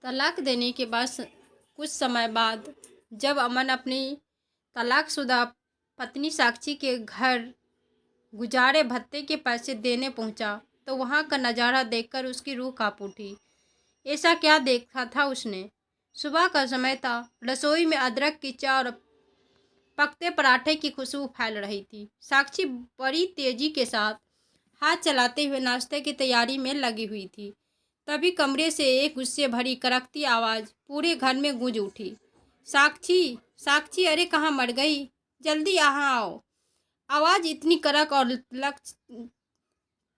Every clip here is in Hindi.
तलाक देने के बाद कुछ समय बाद जब अमन अपनी तलाकशुदा पत्नी साक्षी के घर गुजारे भत्ते के पैसे देने पहुंचा तो वहां का नज़ारा देखकर उसकी रूह कांप उठी। ऐसा क्या देखा था उसने। सुबह का समय था। रसोई में अदरक की चाय और पकते पराठे की खुशबू फैल रही थी। साक्षी बड़ी तेजी के साथ हाथ चलाते हुए नाश्ते की तैयारी में लगी हुई थी। तभी कमरे से एक गुस्से भरी करकती आवाज़ पूरे घर में गूंज उठी। साक्षी, साक्षी, अरे कहाँ मर गई, जल्दी यहाँ आओ। आवाज़ इतनी कड़क और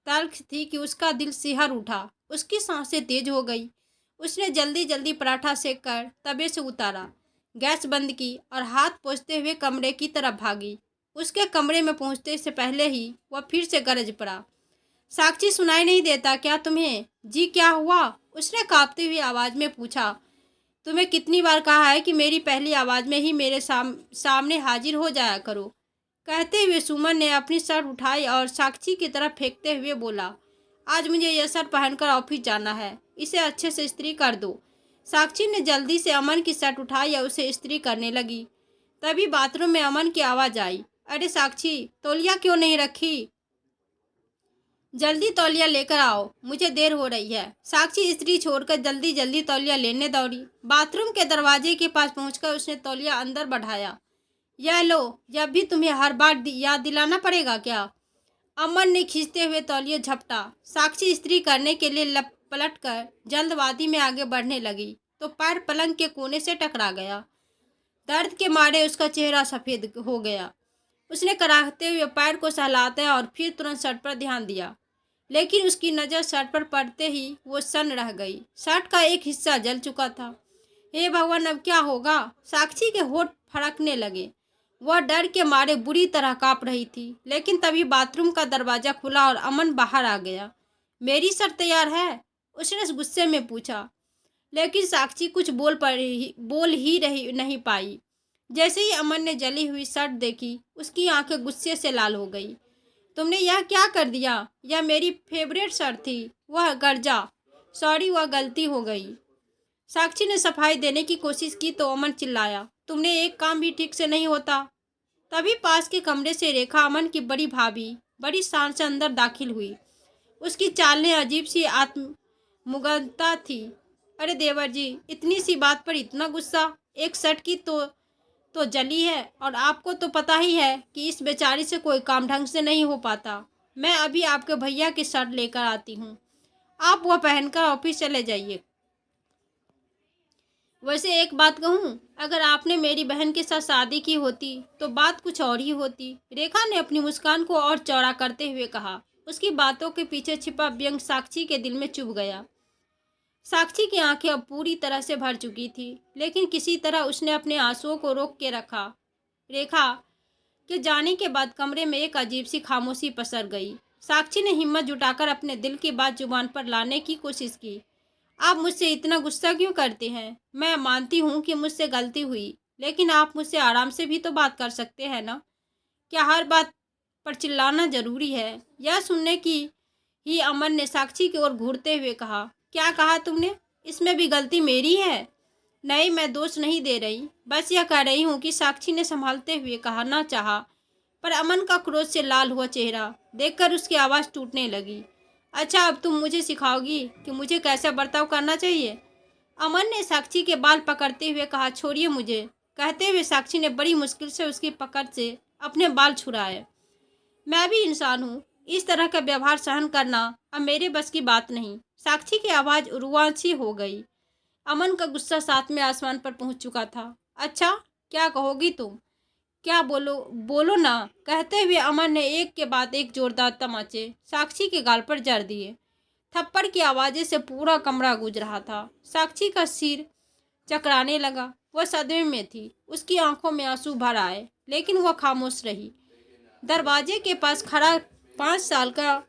तल्ख थी कि उसका दिल सिहर उठा। उसकी सांसें तेज हो गई। उसने जल्दी जल्दी पराठा सेक कर तवे से उतारा, गैस बंद की और हाथ पोंछते हुए कमरे की तरफ भागी। उसके कमरे में पहुंचते से पहले ही वह फिर से गरज पड़ा। साक्षी, सुनाई नहीं देता क्या तुम्हें? जी क्या हुआ? उसने कांपती हुई आवाज़ में पूछा। तुम्हें कितनी बार कहा है कि मेरी पहली आवाज़ में ही मेरे सामने हाजिर हो जाया करो। कहते हुए सुमन ने अपनी शर्ट उठाई और साक्षी की तरफ फेंकते हुए बोला, आज मुझे यह शर्ट पहनकर ऑफिस जाना है, इसे अच्छे से इस्त्री कर दो। साक्षी ने जल्दी से अमन की शर्ट उठाई और उसे इस्त्री करने लगी। तभी बाथरूम में अमन की आवाज़ आई, अरे साक्षी, तौलिया क्यों नहीं रखी? जल्दी तौलिया लेकर आओ, मुझे देर हो रही है। साक्षी स्त्री छोड़कर जल्दी जल्दी तौलिया लेने दौड़ी। बाथरूम के दरवाजे के पास पहुंचकर उसने तौलिया अंदर बढ़ाया। यह लो, जब भी तुम्हें हर बार याद दिलाना पड़ेगा क्या? अमन ने खींचते हुए तौलिया झपटा। साक्षी स्त्री करने के लिए पलट कर जल्दबाजी में आगे बढ़ने लगी तो पैर पलंग के कोने से टकरा गया। दर्द के मारे उसका चेहरा सफ़ेद हो गया। उसने कराहते हुए पैर को सहलाता और फिर तुरंत शर्ट पर ध्यान दिया, लेकिन उसकी नज़र शर्ट पर पड़ते ही वो सन्न रह गई। शर्ट का एक हिस्सा जल चुका था। हे भगवान, अब क्या होगा? साक्षी के होठ फड़कने लगे। वह डर के मारे बुरी तरह कांप रही थी। लेकिन तभी बाथरूम का दरवाज़ा खुला और अमन बाहर आ गया। मेरी शर्ट तैयार है? उसने गुस्से में पूछा। लेकिन साक्षी कुछ बोल ही रही नहीं पाई। जैसे ही अमन ने जली हुई शर्ट देखी, उसकी आंखें गुस्से से लाल हो गई। तुमने यह क्या कर दिया? यह मेरी फेवरेट शर्ट थी। वह गर्जा। सॉरी, वह गलती हो गई। साक्षी ने सफाई देने की कोशिश की तो अमन चिल्लाया, तुमने एक काम भी ठीक से नहीं होता। तभी पास के कमरे से रेखा, अमन की बड़ी भाभी, बड़ी शान से अंदर दाखिल हुई। उसकी चाल में अजीब सी आत्ममुग्धता थी। अरे देवर जी, इतनी सी बात पर इतना गुस्सा? एक शर्ट की तो जली है और आपको तो पता ही है कि इस बेचारी से कोई काम ढंग से नहीं हो पाता। मैं अभी आपके भैया की शर्ट लेकर आती हूँ, आप वह पहनकर ऑफिस चले जाइए। वैसे एक बात कहूँ, अगर आपने मेरी बहन के साथ शादी की होती तो बात कुछ और ही होती। रेखा ने अपनी मुस्कान को और चौड़ा करते हुए कहा। उसकी बातों के पीछे छिपा व्यंग साक्षी के दिल में चुभ गया। साक्षी की आंखें अब पूरी तरह से भर चुकी थी, लेकिन किसी तरह उसने अपने आंसुओं को रोक के रखा। रेखा के जाने के बाद कमरे में एक अजीब सी खामोशी पसर गई। साक्षी ने हिम्मत जुटाकर अपने दिल की बात जुबान पर लाने की कोशिश की। आप मुझसे इतना गुस्सा क्यों करते हैं? मैं मानती हूँ कि मुझसे गलती हुई, लेकिन आप मुझसे आराम से भी तो बात कर सकते हैं ना? क्या हर बात पर चिल्लाना जरूरी है? यह सुनने की ही अमन ने साक्षी की ओर घूरते हुए कहा, क्या कहा तुमने? इसमें भी गलती मेरी है? नहीं, मैं दोष नहीं दे रही, बस यह कह रही हूँ कि साक्षी ने संभालते हुए कहा। ना चाहा पर अमन का क्रोध से लाल हुआ चेहरा देखकर उसकी आवाज़ टूटने लगी। अच्छा, अब तुम मुझे सिखाओगी कि मुझे कैसा बर्ताव करना चाहिए? अमन ने साक्षी के बाल पकड़ते हुए कहा, छोड़िए मुझे। कहते हुए साक्षी ने बड़ी मुश्किल से उसकी पकड़ से अपने बाल छुड़ाए। मैं भी इंसान हूँ, इस तरह का व्यवहार सहन करना अब मेरे बस की बात नहीं। साक्षी की आवाज़ उर्वासी हो गई। अमन का गुस्सा सातवें आसमान पर पहुंच चुका था। अच्छा, क्या कहोगी तुम? क्या बोलो बोलो ना। कहते हुए अमन ने एक के बाद एक जोरदार तमाचे साक्षी के गाल पर जड़ दिए। थप्पड़ की आवाज़ें से पूरा कमरा गूंज रहा था। साक्षी का सिर चकराने लगा। वह सदमे में थी। उसकी आंखों में आंसू भर आए, लेकिन वह खामोश रही। दरवाजे के पास खड़ा 5 साल का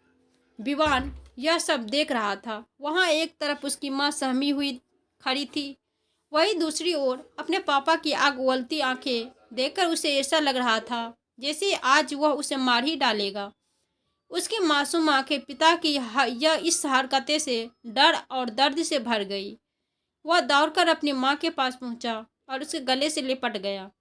विवान यह सब देख रहा था। वहाँ एक तरफ उसकी माँ सहमी हुई खड़ी थी, वहीं दूसरी ओर अपने पापा की आग उगलती आंखें देखकर उसे ऐसा लग रहा था जैसे आज वह उसे मार ही डालेगा। उसकी मासूम आंखें पिता की यह इस हरकतें से डर और दर्द से भर गई। वह दौड़कर अपनी माँ के पास पहुंचा और उसके गले से लिपट गया।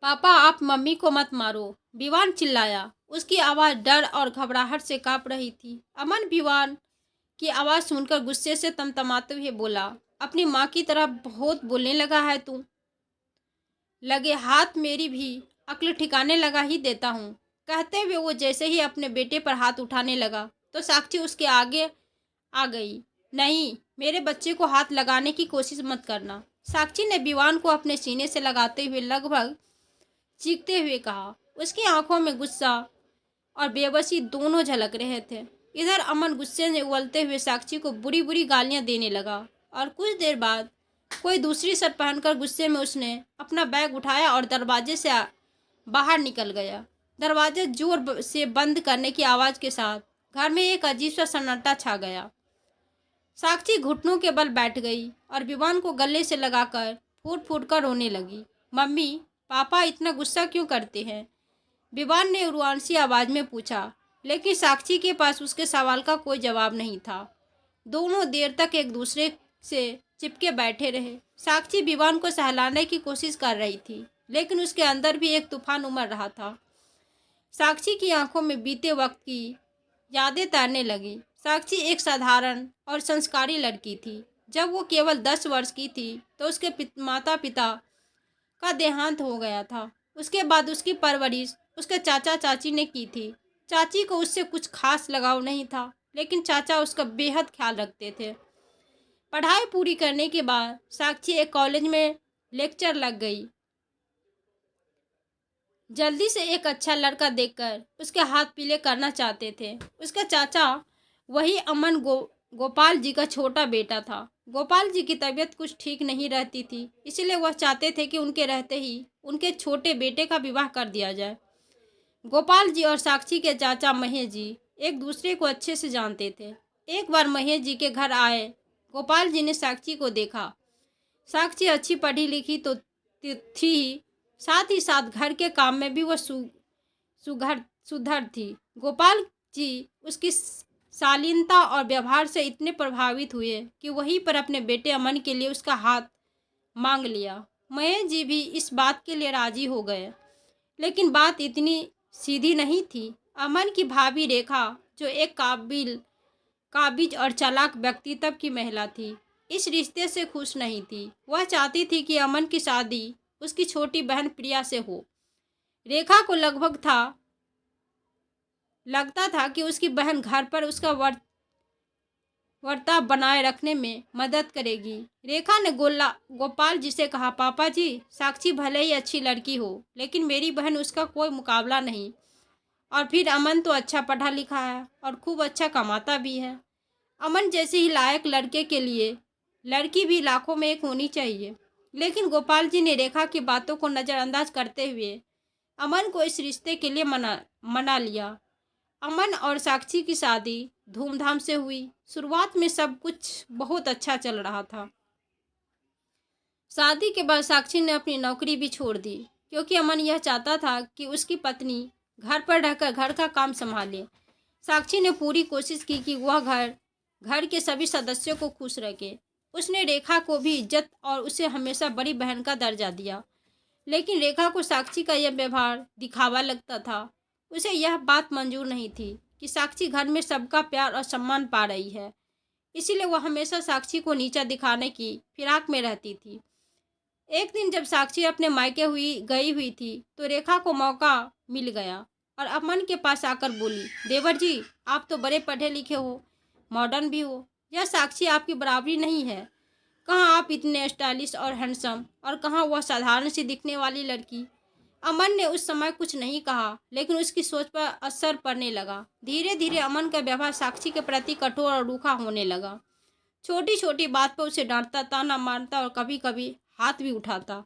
पापा, आप मम्मी को मत मारो, विवान चिल्लाया। उसकी आवाज़ डर और घबराहट से कांप रही थी। अमन विवान की आवाज़ सुनकर गुस्से से तमतमाते हुए बोला, अपनी माँ की तरह बहुत बोलने लगा है तू। लगे हाथ, मेरी भी अक्ल ठिकाने लगा ही देता हूँ। कहते हुए वो जैसे ही अपने बेटे पर हाथ उठाने लगा तो साक्षी उसके आगे आ गई। नहीं, मेरे बच्चे को हाथ लगाने की कोशिश मत करना, साक्षी ने विवान को अपने सीने से लगाते हुए लगभग चीखते हुए कहा। उसकी आंखों में गुस्सा और बेबसी दोनों झलक रहे थे। इधर अमन गुस्से में उबलते हुए साक्षी को बुरी बुरी गालियां देने लगा और कुछ देर बाद कोई दूसरी शर्ट पहनकर गुस्से में उसने अपना बैग उठाया और दरवाजे से बाहर निकल गया। दरवाजे जोर से बंद करने की आवाज़ के साथ घर में एक अजीब सा सन्नाटा छा गया। साक्षी घुटनों के बल बैठ गई और विवान को गले से लगाकर फूट फूट कर रोने लगी। मम्मी, पापा इतना गुस्सा क्यों करते हैं? विवान ने उर्वांशी आवाज़ में पूछा, लेकिन साक्षी के पास उसके सवाल का कोई जवाब नहीं था। दोनों देर तक एक दूसरे से चिपके बैठे रहे। साक्षी विवान को सहलाने की कोशिश कर रही थी, लेकिन उसके अंदर भी एक तूफान उमड़ रहा था। साक्षी की आंखों में बीते वक्त की यादें तैरने लगी। साक्षी एक साधारण और संस्कारी लड़की थी। जब वो केवल 10 वर्ष की थी तो उसके माता पिता का देहांत हो गया था। उसके बाद उसकी परवरिश उसके चाचा चाची ने की थी। चाची को उससे कुछ खास लगाव नहीं था, लेकिन चाचा उसका बेहद ख्याल रखते थे। पढ़ाई पूरी करने के बाद साक्षी एक कॉलेज में लेक्चर लग गई। जल्दी से एक अच्छा लड़का देखकर उसके हाथ पीले करना चाहते थे। उसका चाचा वही अमन गोपाल जी का छोटा बेटा था। गोपाल जी की तबीयत कुछ ठीक नहीं रहती थी, इसलिए वह चाहते थे कि उनके रहते ही उनके छोटे बेटे का विवाह कर दिया जाए। गोपाल जी और साक्षी के चाचा महेश जी एक दूसरे को अच्छे से जानते थे। एक बार महेश जी के घर आए गोपाल जी ने साक्षी को देखा। साक्षी अच्छी पढ़ी लिखी तो थी ही, साथ ही साथ घर के काम में भी वह सुधर थी। गोपाल जी उसकी शालीनता और व्यवहार से इतने प्रभावित हुए कि वहीं पर अपने बेटे अमन के लिए उसका हाथ मांग लिया। महेश जी भी इस बात के लिए राजी हो गए, लेकिन बात इतनी सीधी नहीं थी। अमन की भाभी रेखा, जो एक काबिज और चालाक व्यक्तित्व की महिला थी, इस रिश्ते से खुश नहीं थी। वह चाहती थी कि अमन की शादी उसकी छोटी बहन प्रिया से हो। रेखा को लगता था कि उसकी बहन घर पर उसका वर्ताव बनाए रखने में मदद करेगी। रेखा ने गोपाल जी से कहा, पापा जी, साक्षी भले ही अच्छी लड़की हो, लेकिन मेरी बहन उसका कोई मुकाबला नहीं। और फिर अमन तो अच्छा पढ़ा लिखा है और खूब अच्छा कमाता भी है। अमन जैसे ही लायक लड़के के लिए लड़की भी लाखों में एक होनी चाहिए। लेकिन गोपाल जी ने रेखा की बातों को नज़रअंदाज करते हुए अमन को इस रिश्ते के लिए मना लिया। अमन और साक्षी की शादी धूमधाम से हुई। शुरुआत में सब कुछ बहुत अच्छा चल रहा था। शादी के बाद साक्षी ने अपनी नौकरी भी छोड़ दी, क्योंकि अमन यह चाहता था कि उसकी पत्नी घर पर रहकर घर का काम संभाले। साक्षी ने पूरी कोशिश की कि वह घर के सभी सदस्यों को खुश रखे। उसने रेखा को भी इज्जत और उसे हमेशा बड़ी बहन का दर्जा दिया। लेकिन रेखा को साक्षी का यह व्यवहार दिखावा लगता था। उसे यह बात मंजूर नहीं थी कि साक्षी घर में सबका प्यार और सम्मान पा रही है, इसीलिए वह हमेशा साक्षी को नीचा दिखाने की फिराक में रहती थी। एक दिन जब साक्षी अपने मायके गई हुई थी तो रेखा को मौका मिल गया और अमन के पास आकर बोली, देवर जी, आप तो बड़े पढ़े लिखे हो, मॉडर्न भी हो, यह साक्षी आपकी बराबरी नहीं है। कहाँ आप इतने स्टाइलिश और हैंडसम, और कहाँ वह साधारण सी दिखने वाली लड़की। अमन ने उस समय कुछ नहीं कहा, लेकिन उसकी सोच पर असर पड़ने लगा। धीरे धीरे अमन का व्यवहार साक्षी के प्रति कठोर और रूखा होने लगा। छोटी छोटी बात पर उसे डांटता, ताना मारता और कभी कभी हाथ भी उठाता।